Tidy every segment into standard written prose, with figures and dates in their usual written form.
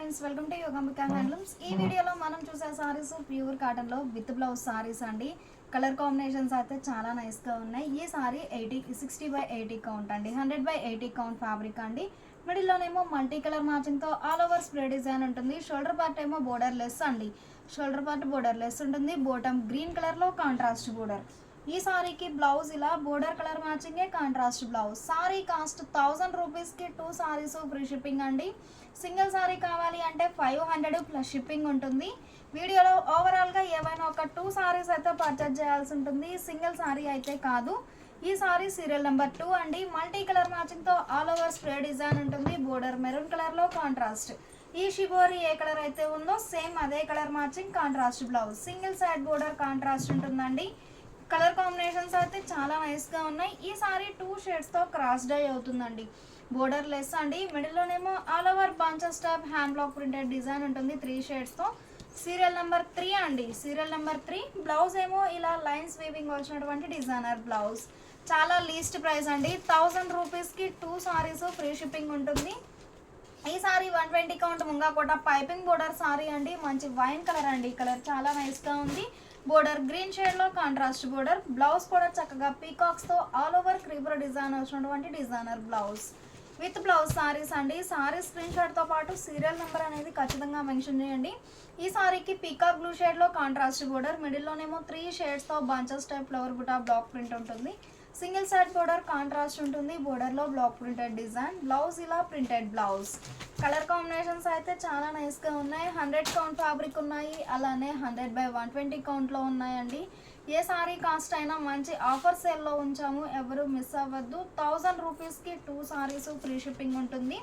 Friends, welcome to Yogambika handlooms. ఈ వీడియోలో మనం చూసే సారీస్ ప్యూర్ కాటన్ లో విత్ బ్లౌజ్ సారీస్ అండి. కలర్ కాంబినేషన్స్ అయితే చాలా నైస్ గా ఉన్నాయి. ఈ సారీ 60/80 కౌంట్ అండి, 100/80 కౌంట్ ఫ్యాబ్రిక్ అండి. మిడిల్ లోనేమో మల్టీ కలర్ మ్యాచింగ్ తో ఆల్ ఓవర్ స్ప్రే డిజైన్ ఉంటుంది. షోల్డర్ పార్ట్ ఏమో బోర్డర్ లెస్ అండి, షోల్డర్ పార్ట్ బోర్డర్ లెస్ ఉంటుంది. బాటమ్ గ్రీన్ కలర్ లో కాంట్రాస్ట్ బోర్డర్. ఈ సారీకి బ్లౌజ్ ఇలా బోర్డర్ కలర్ మ్యాచింగే కాంట్రాస్ట్ బ్లౌజ్. సారీ కాస్ట్ 1000 రూపీస్కి 2 సారీస్ ఫ్రీ షిప్పింగ్ అండి. సింగిల్ సారీ కావాలి అంటే 500 ప్లస్ షిప్పింగ్ ఉంటుంది. వీడియోలో ఓవరాల్గా ఏవైనా ఒక 2 సారీస్ అయితే పర్చేజ్ చేయాల్సి ఉంటుంది, సింగిల్ సారీ అయితే కాదు. ఈ సారీ సీరియల్ నెంబర్ 2 అండి. మల్టీ కలర్ మ్యాచింగ్తో ఆల్ ఓవర్ స్ప్రే డిజైన్ ఉంటుంది. బోర్డర్ మెరూన్ కలర్లో కాంట్రాస్ట్. ఈ షిబోరి ఏ కలర్ అయితే ఉందో సేమ్ అదే colour matching contrast blouse. Single side border contrast ఉంటుందండి. కలర్ కాంబినేషన్స్ అయితే చాలా నైస్గా ఉన్నాయి. ఈ సారీ 2 షేడ్స్తో క్రాస్ డై అవుతుందండి. బోర్డర్ లెస్ అండి. మిడిల్లోనేమో all over bunches type hand block printed design ఉంటుంది 3 షేడ్స్తో. సీరియల్ నెంబర్ 3 అండి, సీరియల్ నెంబర్ 3. బ్లౌజ్ ఏమో ఇలా లైన్స్ వీవింగ్ వచ్చినటువంటి డిజైనర్ బ్లౌజ్. చాలా లీస్ట్ ప్రైస్ అండి. 1000 రూపీస్కి 2 సారీస్ ఫ్రీ షిప్పింగ్ ఉంటుంది. ఈ sari 120 count Munga Kota piping border sari అండి. మంచి వైన్ కలర్ అండి, కలర్ చాలా నైస్గా ఉంది. బోర్డర్ గ్రీన్ షేడ్లో కాంట్రాస్ట్ బోర్డర్. బ్లౌజ్ కూడా చక్కగా పీకాక్స్తో ఆల్ ఓవర్ క్రీపర్ డిజైన్ వచ్చినటువంటి designer blouse with blouse saris అండి. సారీ స్క్రీన్ షాట్తో పాటు సీరియల్ నెంబర్ అనేది ఖచ్చితంగా మెన్షన్ చేయండి. ఈ సారీకి పీకాక్ బ్లూ షేడ్లో కాంట్రాస్ట్ బోర్డర్. మిడిల్లోనేమో 3 షేడ్స్తో bunches type flower buta block print ఉంటుంది. సింగిల్ సైడ్ బోర్డర్ కాంట్రాస్ట్ ఉంటుంది. బోర్డర్లో బ్లాక్ ప్రింటెడ్ డిజైన్. బ్లౌజ్ ఇలా ప్రింటెడ్ బ్లౌజ్. కలర్ కాంబినేషన్స్ అయితే చాలా నైస్గా ఉన్నాయి. 100 కౌంట్ ఫ్యాబ్రిక్ ఉన్నాయి, అలానే 100/120 కౌంట్లో ఉన్నాయండి. ఏ సారీ కాస్ట్ అయినా మంచి ఆఫర్ సేల్లో ఉంచాము, ఎవరు మిస్ అవ్వద్దు. 1000 రూపీస్కి 2 సారీస్ ఫ్రీ షిప్పింగ్ ఉంటుంది.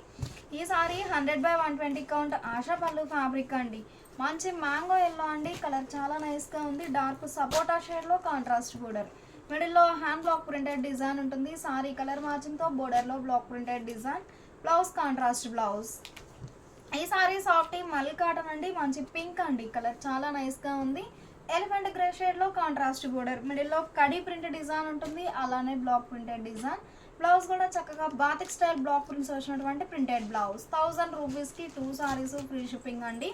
ఈ సారీ 100/120 కౌంట్ ఆశా పళ్ళు ఫ్యాబ్రిక్ అండి. మంచి మ్యాంగో ఎల్లో అండి, కలర్ చాలా నైస్గా ఉంది. డార్క్ సపోటా షేడ్లో కాంట్రాస్ట్ బోర్డర్. మిడిల్లో హ్యాండ్ బ్లాక్ ప్రింటెడ్ డిజైన్ ఉంటుంది. సారీ కలర్ మ్యాచింగ్తో బోర్డర్లో block printed design. Blouse contrast blouse. ఈ సారీ సాఫ్టీ మల్ కాటన్ అండి. మంచి పింక్ అండి, కలర్ చాలా నైస్గా ఉంది. ఎలిఫెంట్ గ్రే షేడ్లో కాంట్రాస్ట్ బోర్డర్. మిడిల్లో కడీ ప్రింట్ డిజైన్ ఉంటుంది, అలానే బ్లాక్ ప్రింటెడ్ డిజైన్. బ్లౌజ్ కూడా చక్కగా బాతిక్ స్టైల్ బ్లాక్ ప్రింట్స్ వచ్చినటువంటి ప్రింటెడ్ బ్లౌజ్. 1000 రూపీస్కి 2 సారీస్ ఫ్రీ షిప్పింగ్ అండి.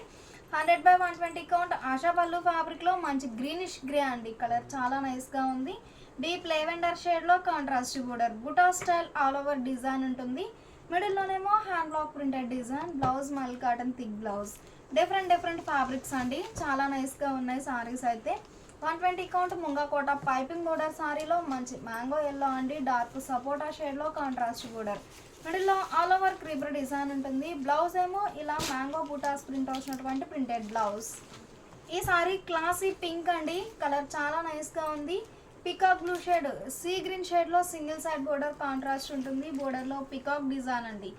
100/120 కౌంట్ ఆశా పళ్ళు ఫ్యాబ్రిక్లో మంచి గ్రీనిష్ గ్రే అండి, కలర్ చాలా నైస్గా ఉంది. డీప్ లెవెండర్ షేడ్లో contrast border. Buta style all over design ఉంటుంది. మిడిల్లోనేమో hand block printed design. Blouse మల్ cotton thick blouse. Different fabrics అండి, చాలా నైస్గా ఉన్నాయి సారీస్ అయితే. 120 count Munga Kota piping border సారీలో మంచి మ్యాంగో ఎల్లో అండి. డార్క్ సపోటా షేడ్లో కాంట్రాస్ట్ బోర్డర్. మిడిల్లో ఆల్ ఓవర్ క్రీపర్ డిజైన్ ఉంటుంది. బ్లౌజ్ ఏమో ఇలా మ్యాంగో బుటాస్ ప్రింట్ వచ్చినటువంటి ప్రింటెడ్ బ్లౌజ్. ఈ సారీ క్లాసీ పింక్ అండి, కలర్ చాలా నైస్గా ఉంది. Peacock blue shade, sea green షేడ్లో సింగిల్ సైడ్ బోర్డర్ కాంట్రాస్ట్ ఉంటుంది. బోర్డర్లో పికాక్ డిజైన్ అండి,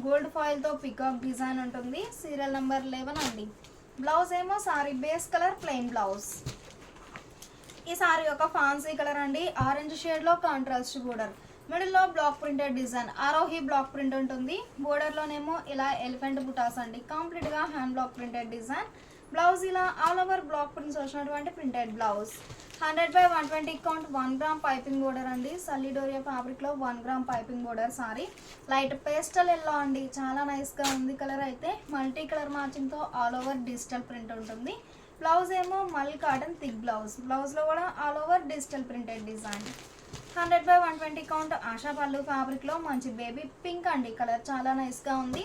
గోల్డ్ ఫాయిల్తో పికాక్ డిజైన్ ఉంటుంది. సీరియల్ నెంబర్ 11 అండి. బ్లౌజ్ ఏమో sari base colour plain blouse. ఈ సారీ ఒక ఫ్యాన్సీ కలర్ అండి, ఆరెంజ్ షేడ్లో కాంట్రాస్ట్ బోర్డర్. మిడిల్లో block printed design, Aarohi block print ఉంటుంది. బోర్డర్లోనేమో ఇలా ఎలిఫెంట్ బుటాస్ అండి, కంప్లీట్గా hand block printed design. Blouse ఇలా ఆల్ ఓవర్ బ్లాక్ ప్రింట్స్ వచ్చినటువంటి printed blouse. 100/120 count 1 gram piping border అండి. సల్లిడోరియా ఫ్యాబ్రిక్లో 1 gram piping border sari. Light pastel yellow అండి, చాలా నైస్గా ఉంది కలర్ అయితే. మల్టీ కలర్ మ్యాచింగ్తో ఆల్ ఓవర్ డిజిటల్ ప్రింట్ ఉంటుంది. బ్లౌజ్ ఏమో మల్ కాటన్ థిక్ బ్లౌజ్. బ్లౌజ్లో కూడా all over digital printed design. 100/120 count ASHA పళ్ళు ఫ్యాబ్రిక్లో మంచి బేబీ పింక్ అండి, కలర్ చాలా నైస్గా ఉంది.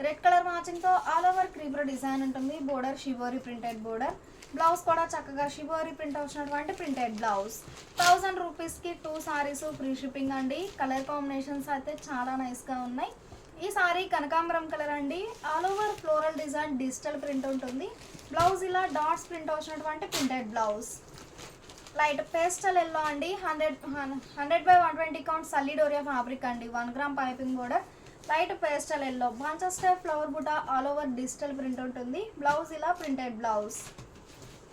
రెడ్ కలర్ మ్యాచింగ్తో ఆల్ ఓవర్ క్రీపర్ డిజైన్ ఉంటుంది. Border shibori printed border. Blouse కూడా చక్కగా షిబోరి ప్రింట్ వచ్చినటువంటి ప్రింటెడ్ బ్లౌజ్. 1000 రూపీస్కి 2 సారీస్ ఫ్రీ షిప్పింగ్ అండి. కలర్ కాంబినేషన్స్ అయితే చాలా నైస్గా ఉన్నాయి. ఈ సారీ కనకాంబరం కలర్ అండి, all over floral design digital print ఉంటుంది. బ్లౌజ్ ఇలా డాట్స్ ప్రింట్ వచ్చినటువంటి printed blouse. Light pastel yellow అండి. 100/120 కౌంట్ సల్లిడోరియా ఫ్యాబ్రిక్ అండి. 1 gram piping border. Light pastel yellow bunches type flower buta all over digital print ఉంటుంది. బ్లౌజ్ ఇలా printed blouse.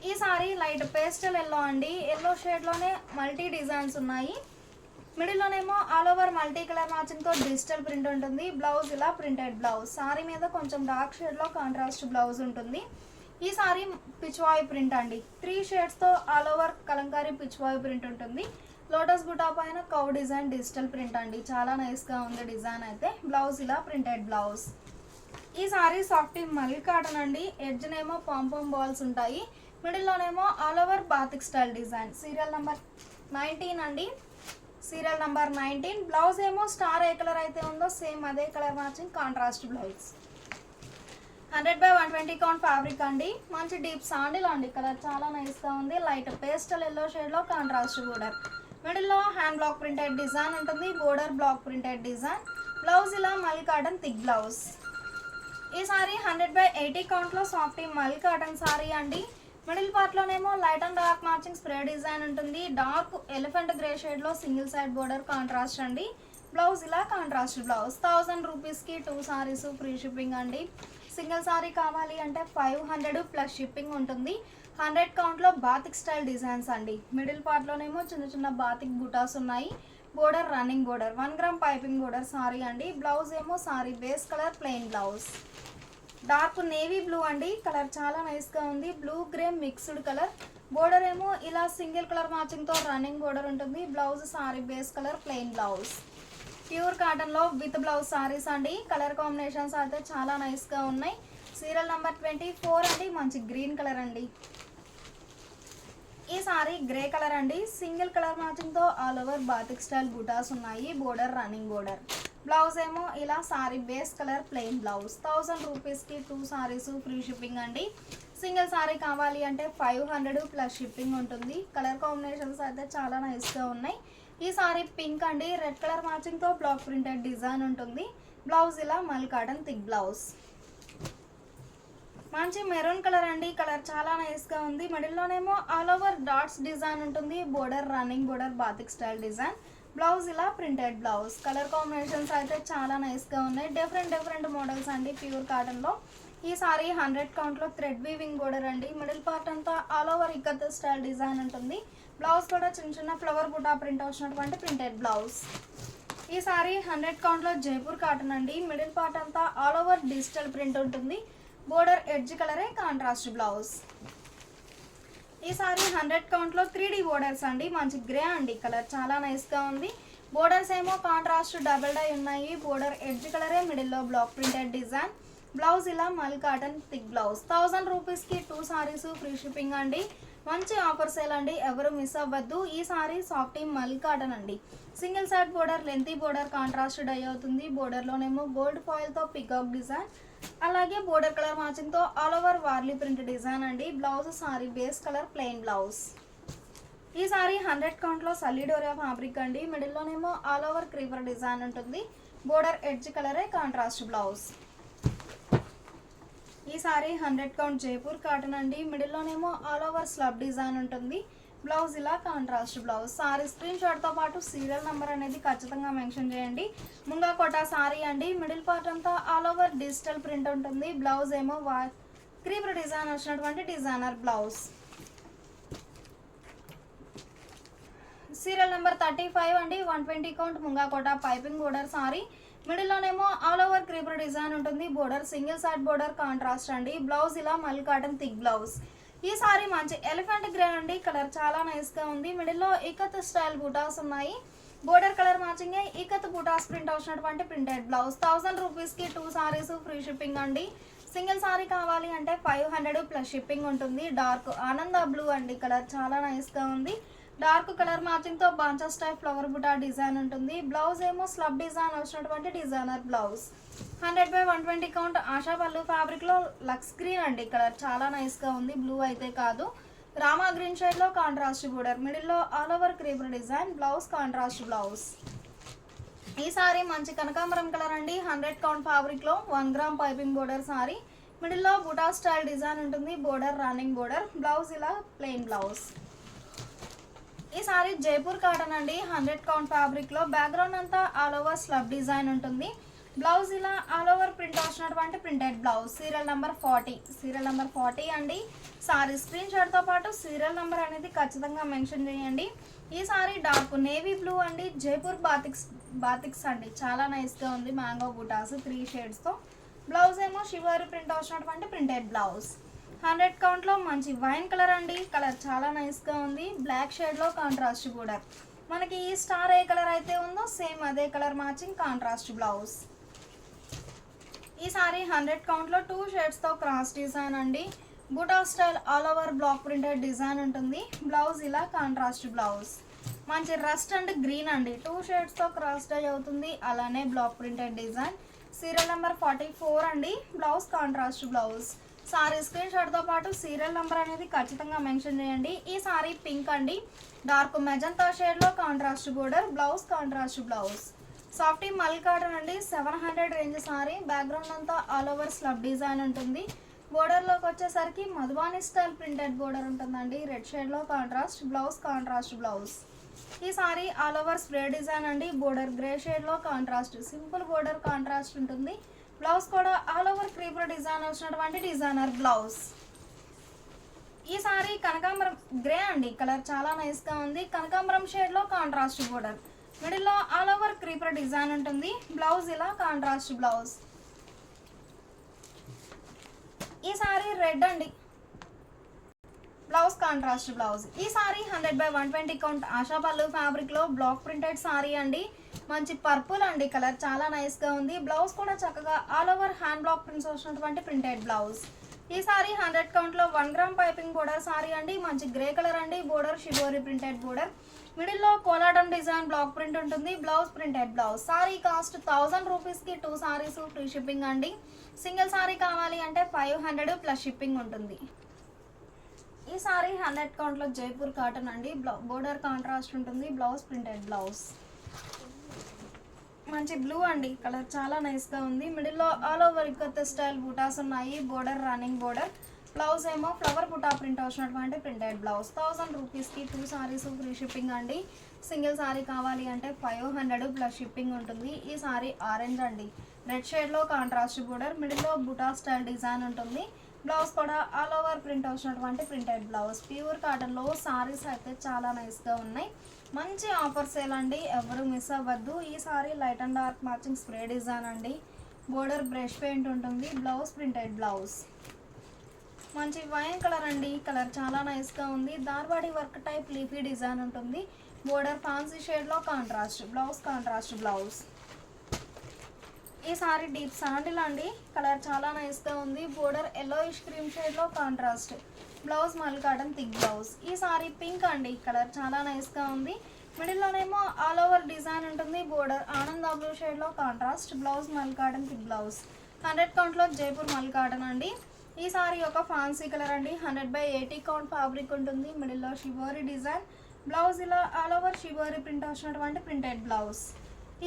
ఈ sari light pastel yellow అండి, ఎల్లో షేడ్లోనే మల్టీ డిజైన్స్ ఉన్నాయి. మిడిల్లోనేమో ఆల్ ఓవర్ మల్టీ కలర్ మ్యాచింగ్తో డిజిటల్ ప్రింట్ ఉంటుంది. బ్లౌజ్ ఇలా ప్రింటెడ్ బ్లౌజ్. సారీ మీద కొంచెం డార్క్ షేడ్లో కాంట్రాస్ట్ బ్లౌజ్ ఉంటుంది. ఈ సారీ పిచ్వాయి ప్రింట్ అండి, 3 షేడ్స్తో all over kalamkari pichwai print ఉంటుంది. లోటస్ బుటా పైన కవ్ డిజైన్ డిజిటల్ ప్రింట్ అండి, చాలా నైస్గా ఉంది డిజైన్ అయితే. బ్లౌజ్ ఇలా ప్రింటెడ్ బ్లౌజ్. ఈ సారీ సాఫ్ట్ మల్ కాటన్ అండి. ఎడ్జ్నేమో పాంపాం బాల్స్ ఉంటాయి, మిడిల్లోనేమో all over batik style design. Serial number 19 అండి, సీరియల్ నెంబర్ 19. బ్లౌజ్ ఏమో స్టార్ ఏ కలర్ అయితే ఉందో సేమ్ అదే colour matching contrast blouse. 100/120 count fabric అండి. మంచి డీప్ సాండిల్ అండి, కలర్ చాలా నైస్గా ఉంది. లైట్ పేస్టల్ ఎల్లో షేడ్లో కాంట్రాస్ట్ బోర్డర్, మిడిల్లో హ్యాండ్ బ్లాక్ ప్రింటెడ్ డిజైన్ ఉంటుంది, border block printed design. Blouse ఇలా మల్ కాటన్ థిక్ బ్లౌజ్. ఈ సారీ 100/80 కౌంట్లో సాఫ్ట్ మల్ కాటన్ సారీ అండి. మిడిల్ పార్ట్లోనేమో light and dark matching spray design ఉంటుంది. డార్క్ ఎలిఫెంట్ గ్రే షేడ్లో సింగిల్ సైడ్ బోర్డర్ కాంట్రాస్ట్ అండి. బ్లౌజ్ ఇలా కాంట్రాస్ట్ బ్లౌజ్. 1000 రూపీస్కి 2 సారీస్ ఫ్రీ షిప్పింగ్ అండి. సింగిల్ సారీ కావాలి అంటే 500 ప్లస్ షిప్పింగ్ ఉంటుంది. 100 కౌంట్లో బాతిక్ స్టైల్ డిజైన్స్ అండి. మిడిల్ పార్ట్లోనేమో చిన్న చిన్న బాతిక్ బుటాస్ ఉన్నాయి. Border running border, 1 gram piping border sari అండి. బ్లౌజ్ ఏమో sari base colour plain blouse. Dark navy blue అండి, కలర్ చాలా నైస్గా ఉంది. Blue grey mixed colour. Border ఏమో ఇలా సింగిల్ కలర్ మ్యాచింగ్తో రన్నింగ్ బోర్డర్ ఉంటుంది. Blouse sari base colour plain blouse. Pure కాటన్లో విత్ బ్లౌజ్ సారీస్ అండి. కలర్ కాంబినేషన్స్ అయితే చాలా నైస్గా ఉన్నాయి. సీరియల్ నెంబర్ 24 అండి, మంచి గ్రీన్ కలర్ అండి. ఈ సారీ గ్రే కలర్ అండి. సింగిల్ కలర్ మ్యాచింగ్తో all over batik style butas ఉన్నాయి. Border running border. బ్లౌజ్ ఏమో ఇలా sari base colour plain blouse. 1000 రూపీస్కి 2 సారీస్ ఫ్రీ షిప్పింగ్ అండి. సింగిల్ సారీ కావాలి అంటే 500 ప్లస్ షిప్పింగ్ ఉంటుంది. కలర్ కాంబినేషన్స్ అయితే చాలా నైస్గా ఉన్నాయి. ఈ సారీ పింక్ అండి, రెడ్ కలర్ మ్యాచింగ్తో బ్లాక్ ప్రింటెడ్ డిజైన్ ఉంటుంది. బ్లౌజ్ ఇలా మల్ కాటన్ థిక్ బ్లౌజ్. మంచి మెరూన్ కలర్ అండి, కలర్ చాలా నైస్గా ఉంది. మిడిల్లోనేమో ఆల్ ఓవర్ డాట్స్ డిజైన్ ఉంటుంది. Border running border batik style design. Blouse ఇలా ప్రింటెడ్ బ్లౌజ్. కలర్ కాంబినేషన్స్ అయితే చాలా నైస్గా ఉన్నాయి. డిఫరెంట్ మోడల్స్ అండి ప్యూర్ కాటన్లో. ఈ సారీ 100 కౌంట్లో థ్రెడ్ వీవింగ్ బోర్డర్ అండి. మిడిల్ పార్ట్ అంతా all over ikat style design ఉంటుంది. బ్లౌజ్ కూడా చిన్న చిన్న ఫ్లవర్ బుటా ప్రింట్ వచ్చినటువంటి ప్రింటెడ్ బ్లౌజ్. ఈ సారీ 100 కౌంట్లో జైపూర్ కాటన్ అండి. మిడిల్ పార్ట్ అంతా ఆల్ ఓవర్ డిజిటల్ ప్రింట్ ఉంటుంది. బోర్డర్ ఎడ్జ్ కలరే కాంట్రాస్ట్ బ్లౌజ్. ఈ సారీ 100 కౌంట్లో 3D బోర్డర్స్ అండి. మంచి గ్రే అండి, కలర్ చాలా నైస్గా ఉంది. బోర్డర్స్ ఏమో కాంట్రాస్ట్ డబుల్ డై ఉన్నాయి. బోర్డర్ ఎడ్జ్ కలరే మిడిల్లో బ్లాక్ ప్రింటెడ్ డిజైన్. బ్లౌజ్ ఇలా మల్ కాటన్ థిక్ బ్లౌజ్. 1000 రూపీస్కి 2 సారీస్ ఫ్రీ షిప్పింగ్ అండి. మంచి ఆఫర్ సేల్ అండి, ఎవరు మిస్ అవ్వద్దు. ఈ సారీ సాఫ్ట్ మల్ కాటన్ అండి. Single side border lengthy border contrast dye అవుతుంది. బోర్డర్లోనేమో గోల్డ్ ఫాయిల్తో పికాక్ డిజైన్, అలాగే బోర్డర్ కలర్ మ్యాచింగ్తో all over Warli print design అండి. Blouse sari base colour plain blouse. ఈ సారీ 100 కౌంట్లో సల్లిడోరియా ఫ్యాబ్రిక్ అండి. మిడిల్లోనేమో ఆల్ ఓవర్ క్రీపర్ డిజైన్ ఉంటుంది. బోర్డర్ ఎడ్జ్ కలరే కాంట్రాస్ట్ బ్లౌజ్. ఈ సారీ 100 కౌంట్ జైపూర్ కాటన్ అండి. మిడిల్లోనేమో ఆల్ ఓవర్ స్లబ్ డిజైన్ ఉంటుంది. బ్లౌజ్ ఇలా కాంట్రాస్ట్ బ్లౌజ్. సారీ స్క్రీన్ షాట్తో పాటు సీరియల్ నెంబర్ అనేది ఖచ్చితంగా మెన్షన్ చేయండి. ముంగా కోటా సారీ అండి. మిడిల్ పార్ట్ అంతా ఆల్ ఓవర్ డిజిటల్ ప్రింట్ ఉంటుంది. బ్లౌజ్ ఏమో క్రీపర్ డిజైన్ వచ్చినటువంటి డిజైనర్ బ్లౌజ్. సీరియల్ నెంబర్ 35 అండి. 120 count munga Kota piping border sari. మిడిల్లోనేమో ఆల్ ఓవర్ క్రీపర్ డిజైన్ ఉంటుంది. Border single side border contrast అండి. బ్లౌజ్ ఇలా మల్ కాటన్ థిక్ బ్లౌజ్. ఈ సారీ మంచి ఎలిఫెంట్ గ్రే అండి, కలర్ చాలా నైస్గా ఉంది. మిడిల్లో ఇకత్ స్టైల్ బూటాస్ ఉన్నాయి. Border colour matching ikat butas print వచ్చినటువంటి ప్రింటెడ్ బ్లౌజ్. 1000 రూపీస్కి 2 సారీస్ ఫ్రీ షిప్పింగ్ అండి. సింగిల్ సారీ కావాలి అంటే 500 ప్లస్ షిప్పింగ్ ఉంటుంది. డార్క్ ఆనంద బ్లూ అండి, కలర్ చాలా నైస్గా ఉంది. డార్క్ కలర్ మ్యాచింగ్తో bunches type flower buta design ఉంటుంది. బ్లౌజ్ ఏమో స్లబ్ డిజైన్ వచ్చినటువంటి designer blouse. 100/120 count Asha pallu ఫ్యాబ్రిక్లో లక్స్ గ్రీన్ అండి, కలర్ చాలా నైస్గా ఉంది. బ్లూ అయితే కాదు, రామా గ్రీన్ షేడ్లో కాంట్రాస్ట్ బోర్డర్. మిడిల్లో all over creeper design. Blouse contrast blouse. ఈ సారీ మంచి కనకాంబరం కలర్ అండి. 100 కౌంట్ ఫ్యాబ్రిక్లో 1 గ్రామ్ పైపింగ్ బోర్డర్ సారీ. మిడిల్లో బుటా స్టైల్ డిజైన్ ఉంటుంది. Border running border. బ్లౌజ్ ఇలా ప్లెయిన్ బ్లౌజ్. ఈ సారీ జైపూర్ కాటన్ అండి. 100 కౌంట్ ఫ్యాబ్రిక్లో బ్యాక్గ్రౌండ్ అంతా ఆల్ ఓవర్ స్లబ్ డిజైన్ ఉంటుంది. బ్లౌజ్ ఇలా ఆల్ ఓవర్ ప్రింట్ వచ్చినటువంటి printed blouse. Serial number 40, serial number 40 అండి. సారీ స్క్రీన్ షాట్తో పాటు సీరియల్ నెంబర్ అనేది ఖచ్చితంగా మెన్షన్ చేయండి. ఈ సారీ డార్క్ నేవీ బ్లూ అండి. జైపూర్ బాతిక్స్ అండి, చాలా నైస్గా ఉంది. మ్యాంగో బుటాస్ 3 షేడ్స్తో. బ్లౌజ్ ఏమో షివరీ ప్రింట్ వచ్చినటువంటి ప్రింటెడ్ బ్లౌజ్. 100 కౌంట్లో మంచి వైన్ కలర్ అండి, కలర్ చాలా నైస్గా ఉంది. బ్లాక్ షేడ్లో కాంట్రాస్ట్ బోర్డర్. మనకి ఈ స్టార్ ఏ కలర్ అయితే ఉందో సేమ్ అదే కలర్ మ్యాచింగ్ కాంట్రాస్ట్ బ్లౌజ్. ఈ సారీ 100 కౌంట్లో 2 షేడ్స్తో క్రాస్ డిజైన్ అండి. Buta style all over block printed design ఉంటుంది. బ్లౌజ్ ఇలా కాంట్రాస్ట్ బ్లౌజ్. మంచి రస్ట్ అండ్ గ్రీన్ అండి, 2 షేడ్స్తో క్రాస్ డై అవుతుంది. అలానే block printed design. Serial number 44 అండి. Blouse contrast blouse. Sari screen షాట్తో పాటు సీరియల్ నెంబర్ అనేది ఖచ్చితంగా మెన్షన్ చేయండి. ఈ సారీ పింక్ అండి, డార్క్ మెజంతా షేడ్లో contrast border. Blouse contrast blouse. Softy mul cotton అండి, 700 రేంజ్ సారీ. బ్యాక్గ్రౌండ్ అంతా ఆల్ ఓవర్ స్లబ్ డిజైన్ ఉంటుంది. బోర్డర్లోకి వచ్చేసరికి మధుబాని స్టైల్ ప్రింటెడ్ బోర్డర్ ఉంటుందండి, రెడ్ షేడ్లో కాంట్రాస్ట్. Blouse contrast blouse. ఈ sari all over spray design అండి, బోర్డర్ గ్రే షేడ్లో కాంట్రాస్ట్. సింపుల్ బోర్డర్ కాంట్రాస్ట్ ఉంటుంది. బ్లౌజ్ కూడా ఆల్ ఓవర్ క్రీపర్ డిజైన్ వచ్చినటువంటి డిజైనర్ బ్లౌజ్. ఈ సారీ కనకాంబరం గ్రే అండి, కలర్ చాలా నైస్గా ఉంది. కనకాంబరం షేడ్లో కాంట్రాస్ట్ బోర్డర్. మిడిల్లో ఆల్ ఓవర్ క్రీపర్ డిజైన్ ఉంటుంది. బ్లౌజ్ ఇలా కాంట్రాస్ట్ బ్లౌజ్. ఈ సారీ రెడ్ అండి, బ్లౌజ్ కాంట్రాస్ట్ బ్లౌజ్. ఈ సారీ 100/120 కౌంట్ ఆశా పల్లు ఫ్యాబ్రిక్ లో బ్లాక్ ప్రింటెడ్ సారీ అండి. మంచి పర్పుల్ అండి, కలర్ చాలా నైస్ గా ఉంది. బ్లౌజ్ కూడా చక్కగా all over hand black prints వచ్చినటువంటి ప్రింటెడ్ బ్లౌజ్. ఈ సారీ 100 కౌంట్ లో 1 గ్రామ్ పైపింగ్ బోర్డర్ సారీ అండి. మంచి గ్రే కలర్ అండి, బోర్డర్ షిబోరి ప్రింటెడ్ బోర్డర్. మిడిల్లో కోలాటం డిజైన్ బ్లాక్ ప్రింట్ ఉంటుంది. Blouse printed blouse. Sari cost 1000 రూపీస్కి 2 సారీస్ ఫ్రీ షిప్పింగ్ అండి. సింగిల్ సారీ కావాలి అంటే 500 ప్లస్ షిప్పింగ్ ఉంటుంది. ఈ సారీ 100 కౌంట్లో జైపూర్ కాటన్ అండి, బోర్డర్ కాంట్రాస్ట్ ఉంటుంది. Blouse printed blouse. మంచి బ్లూ అండి, కలర్ చాలా నైస్గా ఉంది. మిడిల్లో all over ikat style butas ఉన్నాయి. Border running border. బ్లౌజ్ ఏమో ఫ్లవర్ బుటా ప్రింట్ వచ్చినటువంటి ప్రింటెడ్ బ్లౌజ్. 1000 రూపీస్కి 2 సారీస్ ఫ్రీ షిప్పింగ్ అండి. సింగిల్ సారీ కావాలి అంటే 500 ప్లస్ షిప్పింగ్ ఉంటుంది. ఈ సారీ ఆరెంజ్ అండి, రెడ్ షేడ్లో కాంట్రాస్ట్ బోర్డర్. మిడిల్లో బుటా స్టైల్ డిజైన్ ఉంటుంది. బ్లౌజ్ కూడా ఆల్ ఓవర్ ప్రింట్ వచ్చినటువంటి ప్రింటెడ్ బ్లౌజ్. ప్యూర్ కాటన్లో సారీస్ అయితే చాలా నైస్గా ఉన్నాయి. మంచి ఆఫర్ సేల్ అండి, ఎవరు మిస్ అవ్వద్దు. ఈ sari light and dark matching spray design అండి. బోర్డర్ బ్రష్ పెయింట్ ఉంటుంది. Blouse printed blouse. మంచి వైన్ కలర్ అండి, కలర్ చాలా నైస్గా ఉంది. దార్వాడి వర్క్ టైప్ లీఫీ డిజైన్ ఉంటుంది. బోర్డర్ ఫ్యాన్సీ షేడ్లో కాంట్రాస్ట్. Blouse contrast blouse. ఈ సారీ డీప్ శాండిల్ అండి, కలర్ చాలా నైస్గా ఉంది. బోర్డర్ ఎల్లోయిష్ క్రీమ్ షేడ్లో కాంట్రాస్ట్. బ్లౌజ్ మల్ కాటన్ థిక్ బ్లౌజ్. ఈ సారీ పింక్ అండి, కలర్ చాలా నైస్గా ఉంది. మిడిల్లోనేమో ఆల్ ఓవర్ డిజైన్ ఉంటుంది. బోర్డర్ ఆనంద బ్లూ షేడ్లో కాంట్రాస్ట్. బ్లౌజ్ మల్ కాటన్ థిక్ బ్లౌజ్. 100 కౌంట్లో జైపూర్ మల్ కాటన్ అండి. ఈ సారీ ఒక ఫ్యాన్సీ కలర్ అండి, 100/80 కౌంట్ ఫ్యాబ్రిక్ ఉంటుంది. మిడిల్లో షిబోరి డిజైన్. బ్లౌజ్ ఇలా ఆల్ ఓవర్ షిబోరి ప్రింట్ వచ్చినటువంటి ప్రింటెడ్ బ్లౌజ్.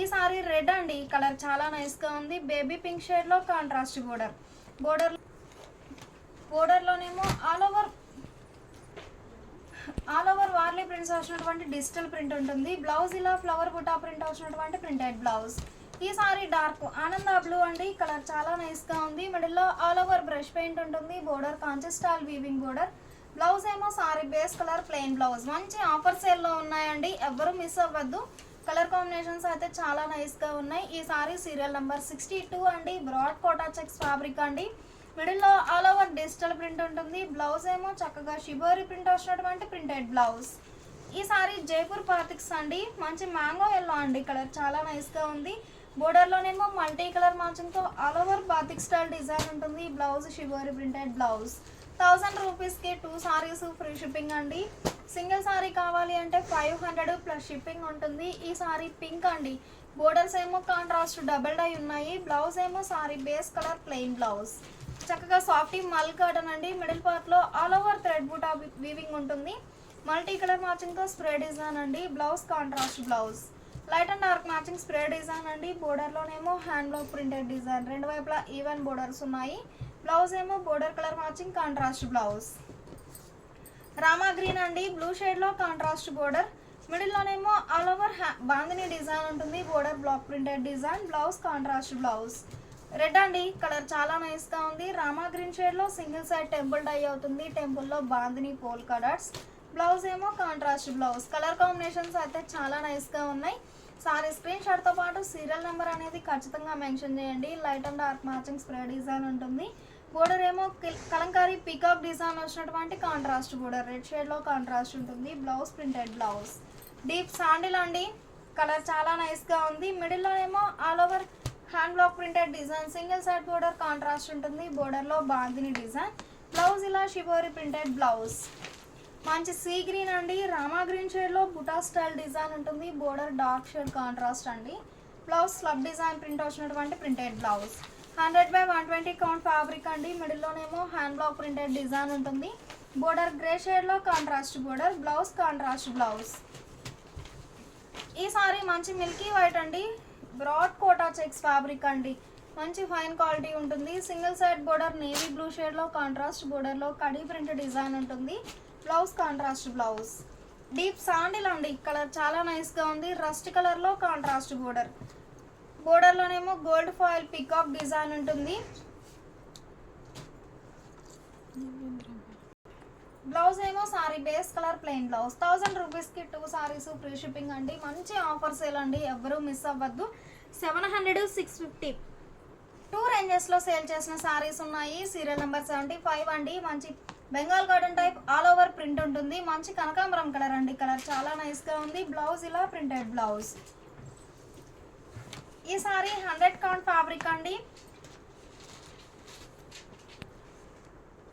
ఈ సారీ రెడ్ అండి, కలర్ చాలా నైస్గా ఉంది. బేబీ పింక్ షేడ్లో కాంట్రాస్ట్ బోర్డర్. బోర్డర్లోనేమో ఆల్ ఓవర్ వార్లీ ప్రింట్స్ వచ్చినటువంటి డిజిటల్ ప్రింట్ ఉంటుంది. బ్లౌజ్ ఇలా ఫ్లవర్ బుటా ప్రింట్ వచ్చినటువంటి ప్రింటెడ్ బ్లౌజ్. ఈ సారీ డార్క్ ఆనంద బ్లూ అండి, కలర్ చాలా నైస్గా ఉంది. మిడిల్లో ఆల్ ఓవర్ బ్రష్ పెయింట్ ఉంటుంది. Border Kanchi style weaving border. Blouse ఏమో sari base colour plain blouse. మంచి ఆఫర్ సేల్లో ఉన్నాయండి, ఎవ్వరూ మిస్ అవ్వద్దు. కలర్ కాంబినేషన్స్ అయితే చాలా నైస్గా ఉన్నాయి. ఈ సారీ సీరియల్ నెంబర్ 62 అండి, బ్రాడ్ కోటా చెక్స్ ఫ్యాబ్రిక్ అండి. మిడిల్లో ఆల్ ఓవర్ డిజిటల్ ప్రింట్ ఉంటుంది. బ్లౌజ్ ఏమో చక్కగా షిబోరి ప్రింట్ వచ్చినటువంటి ప్రింటెడ్ బ్లౌజ్. ఈ సారీ జైపూర్ పాతిక్స్ అండి, మంచి మ్యాంగో ఎల్లో అండి, కలర్ చాలా నైస్గా ఉంది. బోర్డర్లోనేమో మల్టీ కలర్ మ్యాచింగ్తో all over batik style design ఉంటుంది. Blouse shibori printed blouse. 1000 రూపీస్కి 2 సారీస్ ఫ్రీ షిప్పింగ్ అండి. సింగిల్ సారీ కావాలి అంటే 500 ప్లస్ షిప్పింగ్ ఉంటుంది. ఈ సారీ పింక్ అండి, బోర్డర్స్ ఏమో కాంట్రాస్ట్ డబల్ డై ఉన్నాయి. బ్లౌజ్ ఏమో sari base colour plain blouse. చక్కగా సాఫ్టీ మల్ కాటన్ అండి. మిడిల్ పార్ట్లో ఆల్ ఓవర్ థ్రెడ్ బూటా వీవింగ్ ఉంటుంది. మల్టీ కలర్ మ్యాచింగ్తో స్ప్రే డిజైన్ అండి. Blouse contrast blouse. Light and dark matching spray design అండి. బోర్డర్లోనేమో హ్యాండ్ బ్లాక్ ప్రింటెడ్ డిజైన్. రెండు వైపులా ఈవెన్ బోర్డర్స్ ఉన్నాయి. బ్లౌజ్ ఏమో border colour matching contrast blouse. Rama green అండి, బ్లూ షేడ్లో కాంట్రాస్ట్ బోర్డర్. మిడిల్లోనేమో ఆల్ ఓవర్ బాందిని డిజైన్ ఉంటుంది. Border block printed design. Blouse contrast blouse. Red అండి, కలర్ చాలా నైస్గా ఉంది. రామా గ్రీన్ షేడ్లో సింగిల్ సైడ్ టెంపుల్ డై అవుతుంది. టెంపుల్లో బాందిని పోల్ కలర్స్. బ్లౌజ్ ఏమో కాంట్రాస్ట్ బ్లౌజ్. కలర్ కాంబినేషన్స్ అయితే చాలా నైస్గా ఉన్నాయి. సారీ స్క్రీన్ షాట్తో పాటు సీరియల్ నెంబర్ అనేది ఖచ్చితంగా మెన్షన్ చేయండి. Light and dark matching spray design ఉంటుంది. బోర్డర్ ఏమో కలంకారీ పీకాక్ డిజైన్ వచ్చినటువంటి కాంట్రాస్ట్ బోర్డర్. రెడ్ షేడ్లో కాంట్రాస్ట్ ఉంటుంది. Blouse printed blouse. Deep sandal అండి, కలర్ చాలా నైస్గా ఉంది. మిడిల్లో ఏమో all over hand block printed design, single side border contrast ఉంటుంది, బోర్డర్లో బాందిని డిజైన్. బ్లౌజ్ ఇలా షిబోరి ప్రింటెడ్ బ్లౌజ్. మంచి సీ గ్రీన్ అండి, రామా గ్రీన్ షేడ్లో బుటా స్టైల్ డిజైన్ ఉంటుంది, బోర్డర్ డార్క్ షేడ్ కాంట్రాస్ట్ అండి. బ్లౌజ్ స్లబ్ డిజైన్ ప్రింట్ వచ్చినటువంటి ప్రింటెడ్ బ్లౌజ్. 100/120 కౌంట్ ఫ్యాబ్రిక్ అండి. మిడిల్లోనేమో హ్యాండ్ బ్లాక్ ప్రింటెడ్ డిజైన్ ఉంటుంది, బోర్డర్ గ్రే షేడ్లో contrast border, blouse contrast blouse. ఈ సారీ మంచి మిల్కీ వైట్ అండి, బ్రాడ్ కోటా చెక్స్ ఫ్యాబ్రిక్ అండి, మంచి ఫైన్ క్వాలిటీ ఉంటుంది. Single side border navy blue షేడ్లో కాంట్రాస్ట్ బోర్డర్లో కడీ ప్రింట్ డిజైన్ ఉంటుంది, blouse contrast blouse. Deep sandal అండి, కలర్ చాలా నైస్గా ఉంది, రస్ట్ కలర్లో కాంట్రాస్ట్ బోర్డర్, బోర్డర్లోనేమో గోల్డ్ ఫాయిల్ పికాక్ డిజైన్ ఉంటుంది. బ్లౌజ్ ఏమో sari base colour plain blouse. 1000 రూపీస్కి 2 సారీస్ ఫ్రీ షిప్పింగ్ అండి. మంచి ఆఫర్ సేల్ అండి, ఎవరు మిస్ అవ్వద్దు. 700, 650 2 రేంజెస్లో సేల్ చేసిన సారీస్ ఉన్నాయి. సీరియల్ నెంబర్ 75 అండి. మంచి Bengal garden type all over print ఉంటుంది, మంచి కనకాంబరం కలర్ అండి, కలర్ చాలా నైస్గా ఉంది. బ్లౌజ్ ఇలా ప్రింటెడ్ బ్లౌజ్. ఈ సారీ 100 కౌంట్ ఫ్యాబ్రిక్ అండి.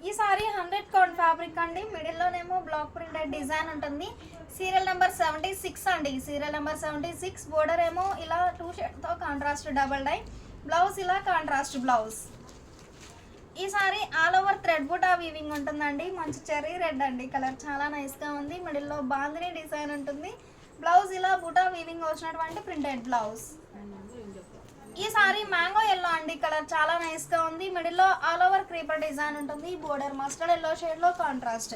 ఈ సారీ 100 కౌంట్ ఫ్యాబ్రిక్ అండి. మిడిల్లోనేమో బ్లాక్ ప్రింటెడ్ డిజైన్ ఉంటుంది. సీరియల్ నెంబర్ 76 అండి, సీరియల్ నెంబర్ 76. బోర్డర్ ఏమో ఇలా 2 షేడ్తో కాంట్రాస్ట్ డబల్ డై, బ్లౌజ్ ఇలా కాంట్రాస్ట్ బ్లౌజ్. ఈ సారీ ఆల్ ఓవర్ థ్రెడ్ బుటా వీవింగ్ ఉంటుందండి, మంచి చెర్రీ రెడ్ అండి, కలర్ చాలా నైస్గా ఉంది. మిడిల్లో బాందిని డిజైన్ ఉంటుంది, బ్లౌజ్ ఇలా బుటా వీవింగ్ వచ్చినటువంటి ప్రింటెడ్ బ్లౌజ్. ఈ సారీ మ్యాంగో ఎల్లో అండి, కలర్ చాలా నైస్గా ఉంది. మిడిల్లో ఆల్ ఓవర్ క్రీపర్ డిజైన్ ఉంటుంది, బోర్డర్ మస్టర్డ్ ఎల్లో షేడ్లో contrast,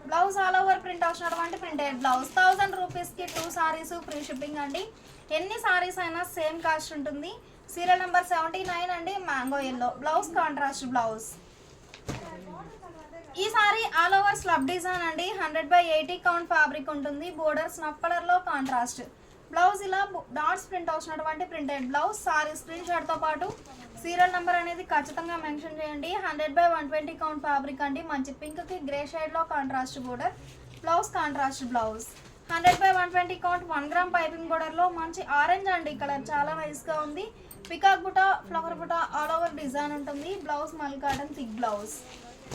blouse all over print వచ్చినటువంటి ప్రింటెడ్ బ్లౌజ్. 1000 రూపీస్కి 2 సారీస్ ఫ్రీ షిప్పింగ్ అండి. ఎన్ని సారీస్ అయినా సేమ్ కాస్ట్ ఉంటుంది. సీరియల్ నెంబర్ 79 అండి, mango yellow, blouse contrast blouse. ఈ sari all over slub design అండి, 100/80 కౌంట్ ఫ్యాబ్రిక్ ఉంటుంది, బోర్డర్ స్నఫ్ కలర్లో కాంట్రాస్ట్, బ్లౌజ్ ఇలా డాట్స్ ప్రింట్ వచ్చినటువంటి ప్రింటెడ్ బ్లౌజ్. సారీ స్క్రీన్ షాట్తో పాటు సీరియల్ నెంబర్ అనేది ఖచ్చితంగా మెన్షన్ చేయండి. 100/120 కౌంట్ ఫ్యాబ్రిక్ అండి, మంచి పింక్కి గ్రే షేడ్లో contrast border, blouse contrast blouse. 100/120 count 1 gram piping బోర్డర్లో మంచి ఆరెంజ్ అండి, కలర్ చాలా నైస్గా ఉంది. Peacock buta, flower buta all over design ఉంటుంది, బ్లౌజ్ మల్ cotton thick blouse.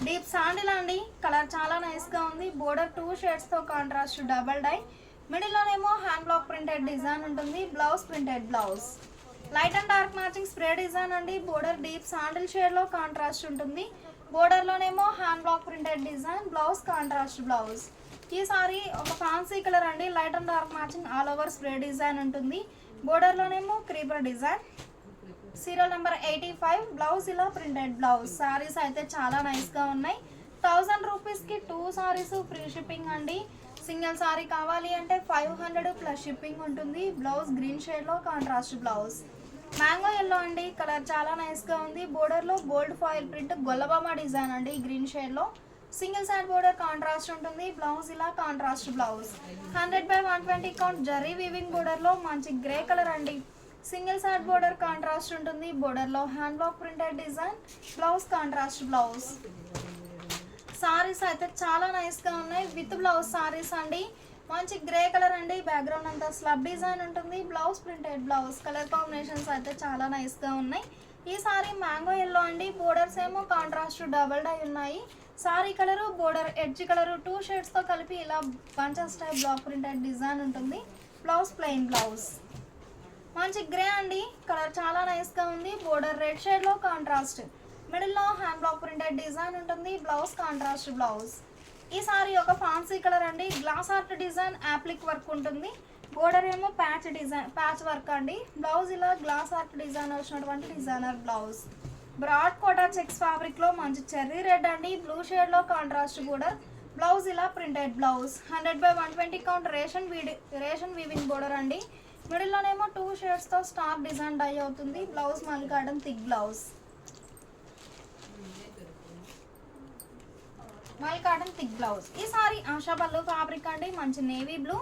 Deep sandal అండి, కలర్ చాలా నైస్గా ఉంది. బోర్డర్ 2 షేడ్స్తో కాంట్రాస్ట్ డబల్ డై, మిడిల్లోనేమో హ్యాండ్ బ్లాక్ ప్రింటెడ్ డిజైన్ ఉంటుంది, blouse printed blouse. Light and dark matching spray design అండి, బోర్డర్ డీప్ శాండిల్ షేడ్లో కాంట్రాస్ట్ ఉంటుంది, బోర్డర్లోనేమో hand block printed design, blouse contrast blouse. ఈ సారీ ఒక ఫ్యాన్సీ కలర్ అండి, light and dark matching all over spray design ఉంటుంది, బోర్డర్లోనేమో creeper design. Serial number 85. Blouse ఇలా printed blouse. Saris అయితే చాలా నైస్గా ఉన్నాయి. 1000 రూపీస్కి 2 సారీస్ ఫ్రీ షిప్పింగ్ అండి. సింగిల్ సారీ కావాలి అంటే 500 ప్లస్ షిప్పింగ్ ఉంటుంది. బ్లౌజ్ గ్రీన్ షేడ్లో కాంట్రాస్ట్ బ్లౌజ్. మ్యాంగో ఎల్లో అండి, కలర్ చాలా నైస్గా ఉంది. బోర్డర్లో gold foil print Gollabhama design అండి, గ్రీన్ షేడ్లో. సింగిల్ సైడ్ బోర్డర్ కాంట్రాస్ట్ ఉంటుంది, బ్లౌజ్ ఇలా contrast blouse. 100/120 count zari weaving బోర్డర్లో మంచి గ్రే కలర్ అండి, సింగిల్ సైడ్ బోర్డర్ కాంట్రాస్ట్ ఉంటుంది, బోర్డర్లో hand block printed design, blouse contrast blouse. Saris అయితే చాలా నైస్గా ఉన్నాయి, విత్ బ్లౌజ్ సారీస్ అండి. మంచి గ్రే కలర్ అండి, బ్యాక్గ్రౌండ్ అంతా స్లబ్ డిజైన్ ఉంటుంది, blouse printed blouse. Colour combinations అయితే చాలా నైస్గా ఉన్నాయి. ఈ సారీ మ్యాంగో ఎల్లో అండి, బోర్డర్స్ ఏమో కాంట్రాస్ట్ డబల్ డై ఉన్నాయి. Sari colour border edge colour 2 షేడ్స్తో కలిపి ఇలా punches type block printed design ఉంటుంది, బ్లౌజ్ ప్లెయిన్ బ్లౌజ్. మంచి గ్రే అండి, కలర్ చాలా నైస్గా ఉంది. బోర్డర్ రెడ్ షేడ్లో కాంట్రాస్ట్, మిడిల్లో హ్యాండ్ బ్లాక్ ప్రింటెడ్ డిజైన్ ఉంటుంది, బ్లౌజ్ కాంట్రాస్ట్ బ్లౌజ్. ఈ సారీ ఒక ఫ్యాన్సీ కలర్ అండి, glass art design appliqué work ఉంటుంది, బోర్డర్ ఏమో ప్యాచ్ డిజైన్ ప్యాచ్ వర్క్ అండి, బ్లౌజ్ ఇలా గ్లాస్ ఆర్ట్ డిజైన్ వచ్చినటువంటి designer blouse. Broad Kota checks ఫ్యాబ్రిక్లో మంచి చెర్రీ రెడ్ అండి, బ్లూ షేడ్లో కాంట్రాస్ట్ బోర్డర్, బ్లౌజ్ ఇలా printed blouse. 100/120 count ration weaving border అండి, మిడిల్లోనేమో 2 షేడ్స్తో స్టార్ డిజైన్ డై అవుతుంది, బ్లౌజ్ మల్ గార్డెన్ థిక్ బ్లౌజ్. మల్ కాటన్ థిక్ బ్లౌజ్. ఈ సారీ ఆశా పల్లు ఫ్యాబ్రిక్ అండి, మంచి నేవీ బ్లూ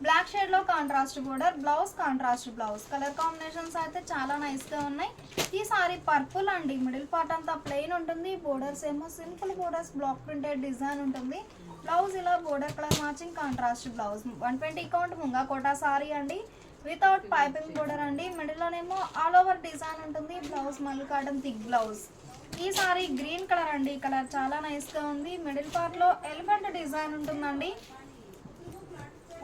బ్లాక్ షేడ్లో contrast border, blouse contrast blouse. Colour combinations అయితే చాలా నైస్గా ఉన్నాయి. ఈ సారీ పర్పుల్ అండి, మిడిల్ పార్ట్ అంతా ప్లెయిన్ ఉంటుంది, బోర్డర్స్ ఏమో simple borders block printed design ఉంటుంది, బ్లౌజ్ ఇలా border colour matching contrast blouse. 120 count munga Kota sari అండి, వితౌట్ పైపింగ్ బోర్డర్ అండి. మిడిల్లోనేమో ఆల్ ఓవర్ డిజైన్ ఉంటుంది. బ్లౌజ్ మల్ కాటన్ థిక్ బ్లౌజ్. ఈ సారీ గ్రీన్ కలర్ అండి. కలర్ చాలా నైస్గా ఉంది. మిడిల్ పార్ట్లో ఎలిఫెంట్ డిజైన్ ఉంటుందండి.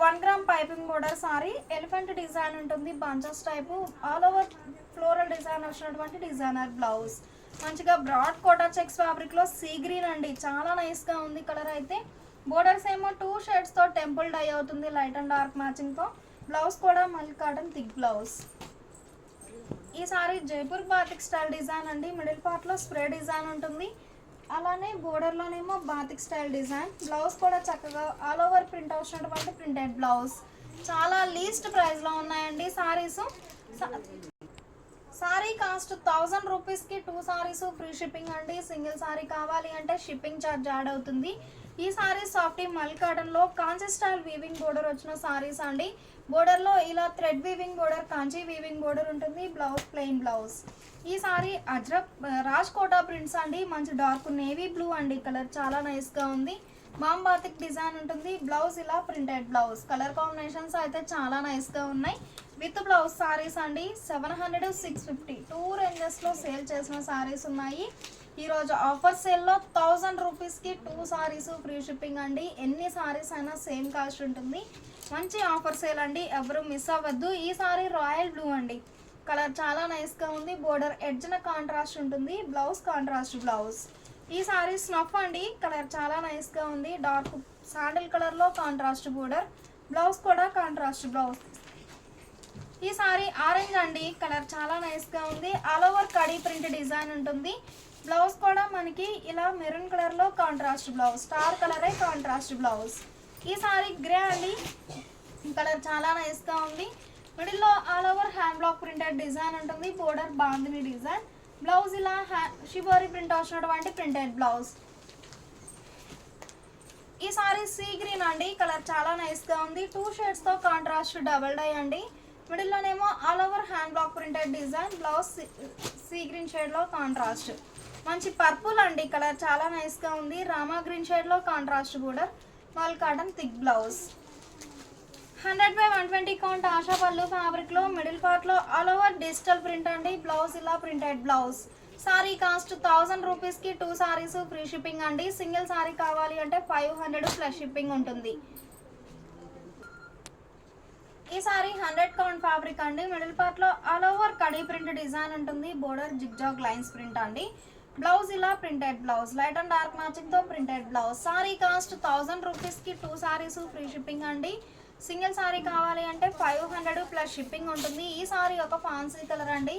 1 gram piping border sari, elephant design ఉంటుంది. Bunches type all over floral design వచ్చినటువంటి డిజైనర్ బ్లౌజ్. మంచిగా బ్రాడ్ కోటా చెక్స్ ఫ్యాబ్రిక్లో సీ గ్రీన్ అండి. చాలా నైస్గా ఉంది కలర్ అయితే. బోర్డర్స్ ఏమో 2 షేడ్స్తో టెంపుల్ డై అవుతుంది లైట్ అండ్ డార్క్ మ్యాచింగ్తో. బ్లౌజ్ కూడా మల్ కాటన్ థిక్ బ్లౌజ్. ఈ sari Jaipur batik style design అండి. మిడిల్ పార్ట్లో స్ప్రే డిజైన్ ఉంటుంది. అలానే బోర్డర్లోనేమో బాతిక్ స్టైల్ డిజైన్. బ్లౌజ్ కూడా చక్కగా ఆల్ ఓవర్ ప్రింట్ వచ్చినటువంటి ప్రింటెడ్ బ్లౌజ్. చాలా లీస్ట్ ప్రైస్లో ఉన్నాయండి సారీస్. సారీ కాస్ట్ 1000 రూపీస్కి 2 సారీస్ ఫ్రీ షిప్పింగ్ అండి. సింగిల్ సారీ కావాలి అంటే షిప్పింగ్ ఛార్జ్ యాడ్ అవుతుంది. ఈ సారీ సాఫ్టీ మల్ కాటన్లో కాంచీ స్టైల్ వీవింగ్ బోర్డర్ వచ్చిన సారీస్ అండి. బోర్డర్లో ఇలా thread weaving border, Kanchi weaving border ఉంటుంది. Blouse plain blouse. ఈ సారీ అజ్రక్ రాజ్ కోటా ప్రింట్స్ అండి. మంచి డార్క్ నేవీ బ్లూ అండి. కలర్ చాలా నైస్గా ఉంది. బాంబాతిక్ డిజైన్ ఉంటుంది. బ్లౌజ్ ఇలా ప్రింటెడ్ బ్లౌజ్. కలర్ కాంబినేషన్స్ అయితే చాలా నైస్గా ఉన్నాయి. విత్ బ్లౌజ్ సారీస్ అండి. 700, 650 2 రేంజెస్లో సేల్ చేసిన సారీస్ ఉన్నాయి. ఈరోజు ఆఫర్ సేల్లో 1000 రూపీస్కి 2 సారీస్ ఫ్రీ షిప్పింగ్ అండి. ఎన్ని సారీస్ అయినా సేమ్ కాస్ట్ ఉంటుంది. మంచి ఆఫర్ సేల్ అండి, ఎవరు మిస్ అవ్వద్దు. ఈ సారీ రాయల్ బ్లూ అండి. కలర్ చాలా నైస్గా ఉంది. బోర్డర్ ఎడ్జ్న కాంట్రాస్ట్ ఉంటుంది. Blouse contrast blouse. ఈ సారీ స్నఫ్ అండి. కలర్ చాలా నైస్గా ఉంది. డార్క్ శాండిల్ కలర్లో కాంట్రాస్ట్ బోర్డర్. బ్లౌజ్ కూడా కాంట్రాస్ట్ బ్లౌజ్. ఈ సారీ ఆరెంజ్ అండి. కలర్ చాలా నైస్గా ఉంది. ఆల్ ఓవర్ కడీ ప్రింట్ డిజైన్ ఉంటుంది. బ్లౌజ్ కూడా మనకి ఇలా మెరూన్ కలర్లో కాంట్రాస్ట్ బ్లౌజ్. స్టార్ కలరే కాంట్రాస్ట్ బ్లౌజ్. ఈ సారీ గ్రే అండి. కలర్ చాలా నైస్గా ఉంది. మిడిల్లో all over hand block printed design ఉంటుంది. Border bandhani design. బ్లౌజ్ ఇలా షిబోరి ప్రింట్ వచ్చినటువంటి ప్రింటెడ్ బ్లౌజ్. ఈ సారీ సీ గ్రీన్ అండి. కలర్ చాలా నైస్గా ఉంది. 2 షేడ్స్తో కాంట్రాస్ట్ డబల్ డై అండి. మిడిల్లోనేమో all over hand block printed design. Blouse sea green షేడ్లో కాంట్రాస్ట్. మంచి పర్పుల్ అండి. కలర్ చాలా నైస్గా ఉంది. రామా గ్రీన్ షేడ్లో contrast border. Mul cotton thick blouse. 100/120 count ASHA పళ్ళు ఫ్యాబ్రిక్లో మిడిల్ పార్ట్లో ఆల్ ఓవర్ డిజిటల్ ప్రింట్ అండి. బ్లౌజ్ ఇలా ప్రింటెడ్ బ్లౌజ్. సారీ కాస్ట్ 1000 రూపీస్కి 2 సారీస్ ఫ్రీ షిప్పింగ్ అండి. సింగిల్ సారీ కావాలి అంటే 500 ప్లస్ షిప్పింగ్ ఉంటుంది. ఈ సారీ 100 కౌంట్ ఫ్యాబ్రిక్ అండి. మిడిల్ పార్ట్లో ఆల్ ఓవర్ కడీ ప్రింట్ డిజైన్ ఉంటుంది. బోర్డర్ జిగ్జాగ్ లైన్స్ ప్రింట్ అండి. బ్లౌజ్ ఇలా printed blouse. Light and dark మ్యాచింగ్తో ప్రింటెడ్ బ్లౌజ్. సారీ కాస్ట్ 1000 రూపీస్కి 2 సారీస్ ఫ్రీ షిప్పింగ్ అండి. సింగిల్ సారీ కావాలి అంటే 500 ప్లస్ షిప్పింగ్ ఉంటుంది. ఈ సారీ ఒక ఫాన్సీ కలర్ అండి.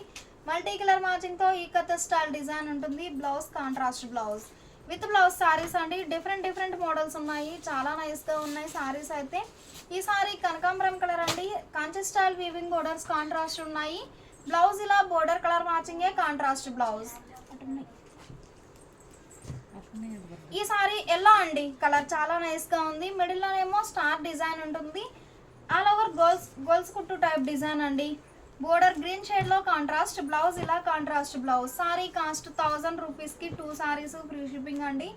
మల్టీ కలర్ మ్యాచింగ్తో ఈ కథ స్టైల్ డిజైన్ ఉంటుంది. Blouse contrast blouse. With blouse saris అండి. డిఫరెంట్ మోడల్స్ ఉన్నాయి. చాలా నైస్గా ఉన్నాయి సారీస్ అయితే. ఈ సారీ కనకాంబరం కలర్ అండి. Kanchi style weaving borders contrast ఉన్నాయి. బ్లౌజ్ ఇలా బోర్డర్ కలర్ మ్యాచింగే కాంట్రాస్ట్ బ్లౌజ్. ఈ సారీ ఎల్లో అండి. కలర్ చాలా నైస్గా ఉంది. మిడిల్లోనేమో స్టార్ డిజైన్ ఉంటుంది. ఆల్ ఓవర్ గోల్స్ కుట్టు టైప్ డిజైన్ అండి. బోర్డర్ గ్రీన్ షేడ్లో కాంట్రాస్ట్. బ్లౌజ్ ఇలా కాంట్రాస్ట్ బ్లౌజ్. సారీ కాస్ట్ 1000 రూపీస్కి 2 సారీస్ ఫ్రీ షిప్పింగ్ అండి.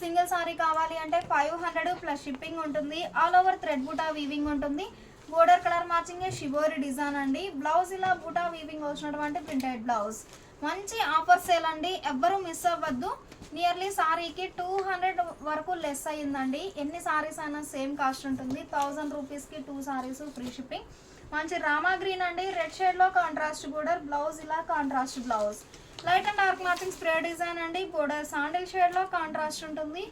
సింగిల్ సారీ కావాలి అంటే 500 ప్లస్ షిప్పింగ్ ఉంటుంది. ఆల్ ఓవర్ థ్రెడ్ బూటా వీవింగ్ ఉంటుంది. బోర్డర్ కలర్ మ్యాచింగే షిబోరి డిజైన్ అండి. బ్లౌజ్ ఇలా బూటా వీవింగ్ వచ్చినటువంటి ప్రింటెడ్ బ్లౌజ్. మంచి ఆఫర్ సేల్ అండి, ఎవ్వరూ మిస్ అవ్వద్దు. నియర్లీ సారీకి 200 వరకు లెస్ అయ్యిందండి. ఎన్ని సారీస్ అయినా సేమ్ కాస్ట్ ఉంటుంది. 1000 రూపీస్కి 2 సారీస్ ఫ్రీ షిప్పింగ్. మంచి రామా గ్రీన్ అండి. రెడ్ షేడ్లో కాంట్రాస్ట్ బోర్డర్. బ్లౌజ్ ఇలా contrast blouse. Light and dark matching spray design అండి. బోర్డర్ శాండిల్ షేడ్లో కాంట్రాస్ట్ ఉంటుంది.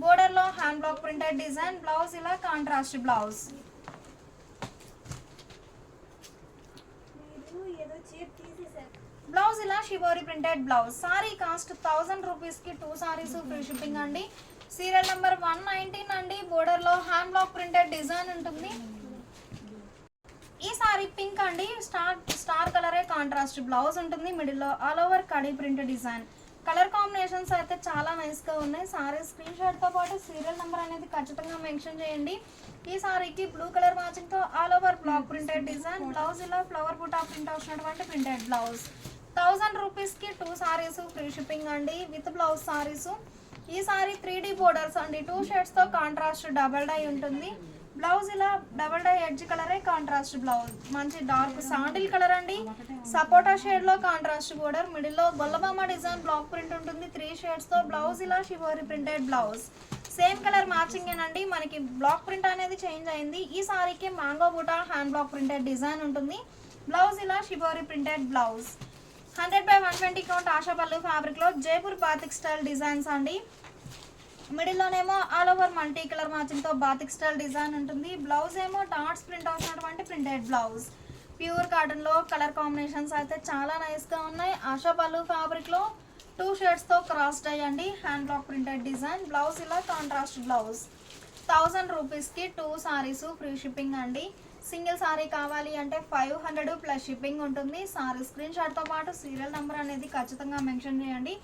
బోర్డర్లో hand block printed design. Blouse ఇలా కాంట్రాస్ట్ బ్లౌజ్. బ్లౌజ్ ఇలా shibori printed blouse. Sari cost 1000 రూపీస్కి 2 సారీస్ ఫ్రీ షిప్పింగ్ అండి. సీరియల్ నెంబర్ 119 అండి. బోర్డర్లో హ్యాండ్ బ్లాక్ ప్రింటెడ్ డిజైన్ ఉంటుంది. ఈ సారీ పింక్ అండి. స్టార్ కలరే కాంట్రాస్ట్ బ్లౌజ్ ఉంటుంది. మిడిల్లో ఆల్ ఓవర్ కడీ ప్రింట్ డిజైన్. కలర్ కాంబినేషన్స్ అయితే చాలా నైస్గా ఉన్నాయి. సారీ స్క్రీన్ షాట్తో పాటు సీరియల్ నెంబర్ అనేది ఖచ్చితంగా మెన్షన్ చేయండి. ఈ సారీకి బ్లూ కలర్ మ్యాచింగ్తో all over block printed design. Blouse ఇలా ఫ్లవర్ బుటా ప్రింట్ వచ్చినటువంటి ప్రింటెడ్ బ్లౌజ్. 1000 రూపీస్కి 2 సారీస్ ఫ్రీ షిప్పింగ్ అండి. With blouse saris. ఈ సారీ 3D బోర్డర్స్ అండి. 2 షేడ్స్తో కాంట్రాస్ట్ డబల్ డై ఉంటుంది. బ్లౌజ్ ఇలా డబల్ డై ఎడ్జ్ కలరే కాంట్రాస్ట్ బ్లౌజ్, మంచి డార్క్ శాండిల్ కలర్ అండి, సపోటా షేడ్ లో కాంట్రాస్ట్ బోర్డర్, మిడిల్ లో గొల్లబామ డిజైన్ బ్లాక్ ప్రింట్ ఉంటుంది 3 షేడ్స్ తో. బ్లౌజ్ ఇలా shibori printed blouse, same colour matching ఏనండి, మనకి బ్లాక్ ప్రింట్ అనేది చేంజ్ అయింది. ఈ సారీకి మ్యాంగో బూటా హ్యాండ్ బ్లాక్ ప్రింటెడ్ డిజైన్ ఉంటుంది. బ్లౌజ్ ఇలా shibori printed blouse, 100/120 count Ashapalli fabric లో జైపూర్ బాతిక్ స్టైల్ డిజైన్స్ అండి. మిడిల్ లోనేమో all over multi colour matching తో బాతిక్ స్టైల్ డిజైన్ ఉంటుంది. బ్లౌజ్ ఏమో డాట్స్ ప్రింట్ అవుతున్నటువంటి ప్రింటెడ్ బ్లౌజ్, ప్యూర్ కాటన్ లో కలర్ కాంబినేషన్స్ అయితే చాలా నైస్ గా ఉన్నాయి. ఆశాపల్లి ఫ్యాబ్రిక్ లో 2 షేడ్స్ తో క్రాస్ డై అండి, hand block printed design. Blouse ఇలా కాంట్రాస్ట్ బ్లౌజ్, 1000 రూపీస్కి 2 సారీస్ ఫ్రీ షిప్పింగ్ అండి. సింగిల్ సారీ కావాలి అంటే 500 ప్లస్ షిప్పింగ్ ఉంటుంది. సారీ స్క్రీన్ షాట్తో పాటు సీరియల్ నెంబర్ అనేది ఖచ్చితంగా మెన్షన్ చేయండి.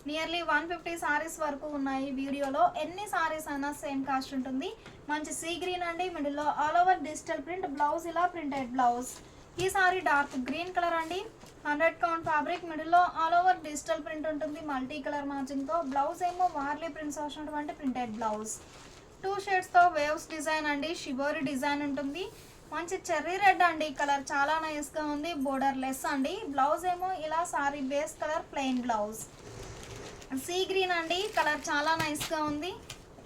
నియర్లీ 150 సారీస్ వరకు ఉన్నాయి వీడియోలో, ఎన్ని సారీస్ అయినా సేమ్ కాస్ట్ ఉంటుంది. మంచి సీ గ్రీన్ అండి, మిడిల్లో all over digital print, blouse ఇలా ప్రింటెడ్ బ్లౌజ్. ఈ సారీ డార్క్ గ్రీన్ కలర్ అండి, 100 కౌంట్ ఫ్యాబ్రిక్, మిడిల్లో ఆల్ ఓవర్ డిజిటల్ ప్రింట్ ఉంటుంది మల్టీ కలర్ మ్యాచింగ్తో. బ్లౌజ్ ఏమో వార్లీ ప్రింట్స్ వచ్చినటువంటి ప్రింటెడ్ బ్లౌజ్, 2 షేడ్స్తో వేవ్స్ డిజైన్ అండి, షిబోరి డిజైన్ ఉంటుంది. మంచి చెర్రీ రెడ్ అండి, కలర్ చాలా నైస్గా ఉంది, బోర్డర్ లెస్ అండి. బ్లౌజ్ ఏమో ఇలా sari base colour plain blouse, sea green అండి, కలర్ చాలా నైస్గా ఉంది.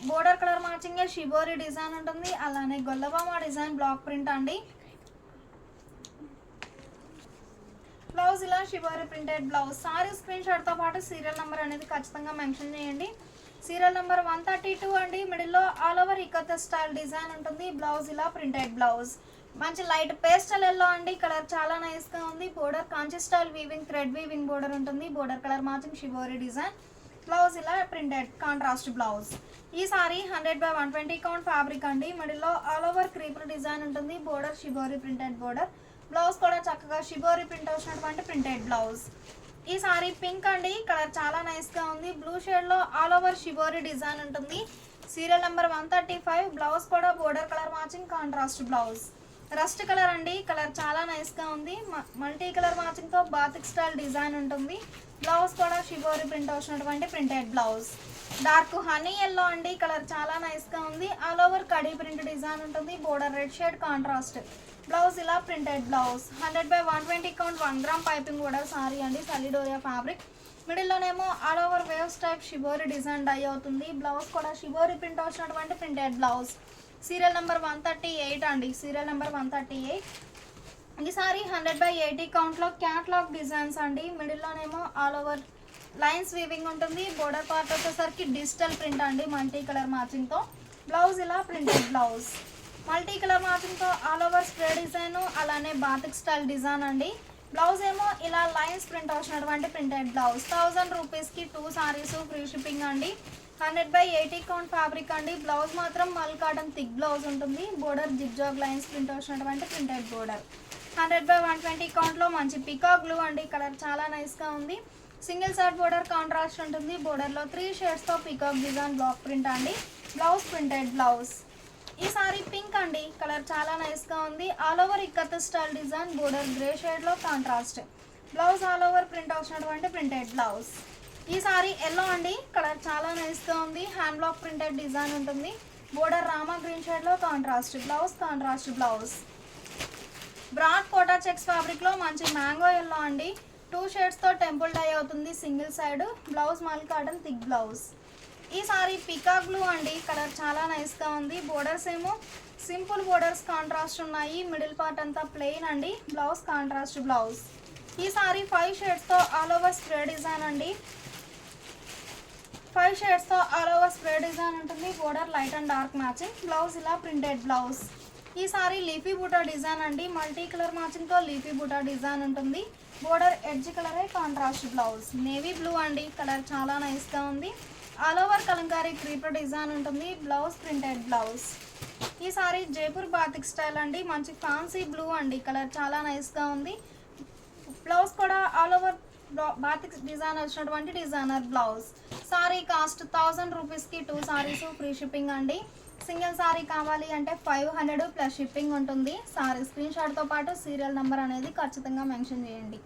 Border colour matching shibori design ఉంటుంది, అలానే గొల్లబామ డిజైన్ బ్లాక్ ప్రింట్ అండి. బ్లౌజ్ ఇలా shibori printed blouse. Sari screen షాట్తో పాటు సీరియల్ నెంబర్ అనేది ఖచ్చితంగా మెన్షన్ చేయండి. సీరియల్ నెంబర్ 132 అండి, మిడిల్లో all over ikat style design ఉంటుంది. బ్లౌజ్ ఇలా ప్రింటెడ్ బ్లౌజ్, మంచి లైట్ పేస్టల్ ఎల్లో అండి, కలర్ చాలా నైస్గా ఉంది. Border Kanchi style weaving thread weaving border ఉంటుంది. Border colour matching shibori design. Blouse ఇలా ప్రింటెడ్ కాంట్రాస్ట్ బ్లౌజ్. ఈ సారీ 100/120 కౌంట్ ఫ్యాబ్రిక్ అండి, మిడిల్లో ఆల్ ఓవర్ క్రీపర్ డిజైన్ ఉంటుంది. Border shibori printed border, blouse కూడా చక్కగా షిబోరి ప్రింట్ వచ్చినటువంటి ప్రింటెడ్ బ్లౌజ్. ఈ సారీ పింక్ అండి, కలర్ చాలా నైస్గా ఉంది. బ్లూ షేడ్లో ఆల్ ఓవర్ షిబోరి డిజైన్ ఉంటుంది. Serial number 135. బ్లౌజ్ కూడా border colour matching contrast blouse, rust colour అండి, కలర్ చాలా నైస్గా ఉంది. మల్టీ కలర్ మ్యాచింగ్తో బాతిక్ స్టైల్ డిజైన్ ఉంటుంది. బ్లౌజ్ కూడా షిబోరి ప్రింట్ వచ్చినటువంటి printed blouse, dark honey yellow అండి, కలర్ చాలా నైస్గా ఉంది. ఆల్ ఓవర్ కడీ ప్రింట్ డిజైన్ ఉంటుంది. Border red shade contrast, blouse ఇలా printed blouse. 100/120 count 1 gram piping కూడా సారీ అండి, సలిడోరియా ఫ్యాబ్రిక్. మిడిల్లోనేమో all over waves type shibori design dye అవుతుంది. బ్లౌజ్ కూడా షిబోరి ప్రింట్ వచ్చినటువంటి ప్రింటెడ్ బ్లౌజ్. సీరియల్ నెంబర్ 138 అండి, సీరియల్ నెంబర్ 138. ఈ సారీ 100/80 కౌంట్లో క్యాట్లాగ్ డిజైన్స్ అండి. మిడిల్లోనేమో ఆల్ ఓవర్ లైన్స్ వీవింగ్ ఉంటుంది. బోర్డర్ పార్ట్ వచ్చేసరికి డిజిటల్ ప్రింట్ అండి, మల్టీ కలర్ మ్యాచింగ్తో. బ్లౌజ్ ఇలా ప్రింటెడ్ బ్లౌజ్, మల్టీ కలర్ మ్యాచింగ్తో ఆల్ ఓవర్ స్ప్రే డిజైన్, అలానే బాతిక్ స్టైల్ డిజైన్ అండి. బ్లౌజ్ ఏమో ఇలా లైన్స్ ప్రింట్ వచ్చినటువంటి ప్రింటెడ్ బ్లౌజ్. 1000 రూపీస్కి 2 సారీస్ ఫ్రీ షిప్పింగ్ అండి. 100/80 కౌంట్ ఫ్యాబ్రిక్ అండి. బ్లౌజ్ మాత్రం మల్ కాటన్ థిక్ బ్లౌజ్ ఉంటుంది. బోర్డర్ జిగ్జాగ్ లైన్స్ ప్రింట్ వచ్చినటువంటి ప్రింటెడ్ బోర్డర్. 100/120 కౌంట్లో మంచి పికాక్ బ్లూ అండి, కలర్ చాలా నైస్గా ఉంది. సింగిల్ సైడ్ బోర్డర్ కాంట్రాస్ట్ ఉంటుంది. బోర్డర్లో 3 షేడ్స్తో పికాక్ డిజైన్ బ్లాక్ ప్రింట్ అండి. Blouse printed blouse. ఈ సారీ పింక్ అండి, కలర్ చాలా నైస్గా ఉంది. All over ikat style design, border grey షేడ్లో contrast. Blouse all over print వచ్చినటువంటి ప్రింటెడ్ బ్లౌజ్. ఈ సారీ ఎల్లో అండి, కలర్ చాలా నైస్గా ఉంది. హ్యాండ్ బ్లాక్ ప్రింటెడ్ డిజైన్ ఉంటుంది. బోర్డర్ రామా గ్రీన్ షేడ్లో contrast, blouse contrast blouse. Broad Kota checks ఫ్యాబ్రిక్లో మంచి మ్యాంగో ఎల్లో అండి, 2 షేడ్స్తో టెంపుల్ డై అవుతుంది సింగిల్ సైడ్. బ్లౌజ్ మల్ కాటన్ థిక్ బ్లౌజ్. ఈ సారీ పికాక్ బ్లూ అండి, కలర్ చాలా నైస్గా ఉంది. బోర్డర్స్ ఏమో సింపుల్ బోర్డర్స్ కాంట్రాస్ట్ ఉన్నాయి. మిడిల్ పార్ట్ అంతా ప్లెయిన్ అండి. Blouse contrast blouse. ఈ సారీ 5 షేడ్స్తో ఆల్ ఓవర్ స్ప్రే డిజైన్ అండి, 5 షేడ్స్తో ఆల్ ఓవర్ స్ప్రే డిజైన్ ఉంటుంది. Border light and dark matching. Blouse ఇలా ప్రింటెడ్ బ్లౌజ్. ఈ సారీ లీఫీ బూటా డిజైన్ అండి, మల్టీ కలర్ మ్యాచింగ్తో లీఫీ బూటా డిజైన్ ఉంటుంది. బోర్డర్ ఎడ్జ్ కలరే కాంట్రాస్ట్ బ్లౌజ్, నేవీ బ్లూ అండి, కలర్ చాలా నైస్గా ఉంది. All over Kalamkari creeper design ఉంటుంది. Blouse printed blouse. ఈ సారీ జైపూర్ బాతిక్ స్టైల్ అండి, మంచి ఫ్యాన్సీ బ్లూ అండి, కలర్ చాలా నైస్గా ఉంది. బ్లౌజ్ కూడా ఆల్ ఓవర్ బాతిక్ డిజైన్ వచ్చినటువంటి డిజైనర్ బ్లౌజ్. సారీ కాస్ట్ 1000 రూపీస్కి 2 సారీస్ ఫ్రీ షిప్పింగ్ అండి. సింగిల్ సారీ కావాలి అంటే 500 ప్లస్ షిప్పింగ్ ఉంటుంది. సారీ స్క్రీన్ షాట్తో పాటు సీరియల్ నెంబర్ అనేది ఖచ్చితంగా మెన్షన్ చేయండి.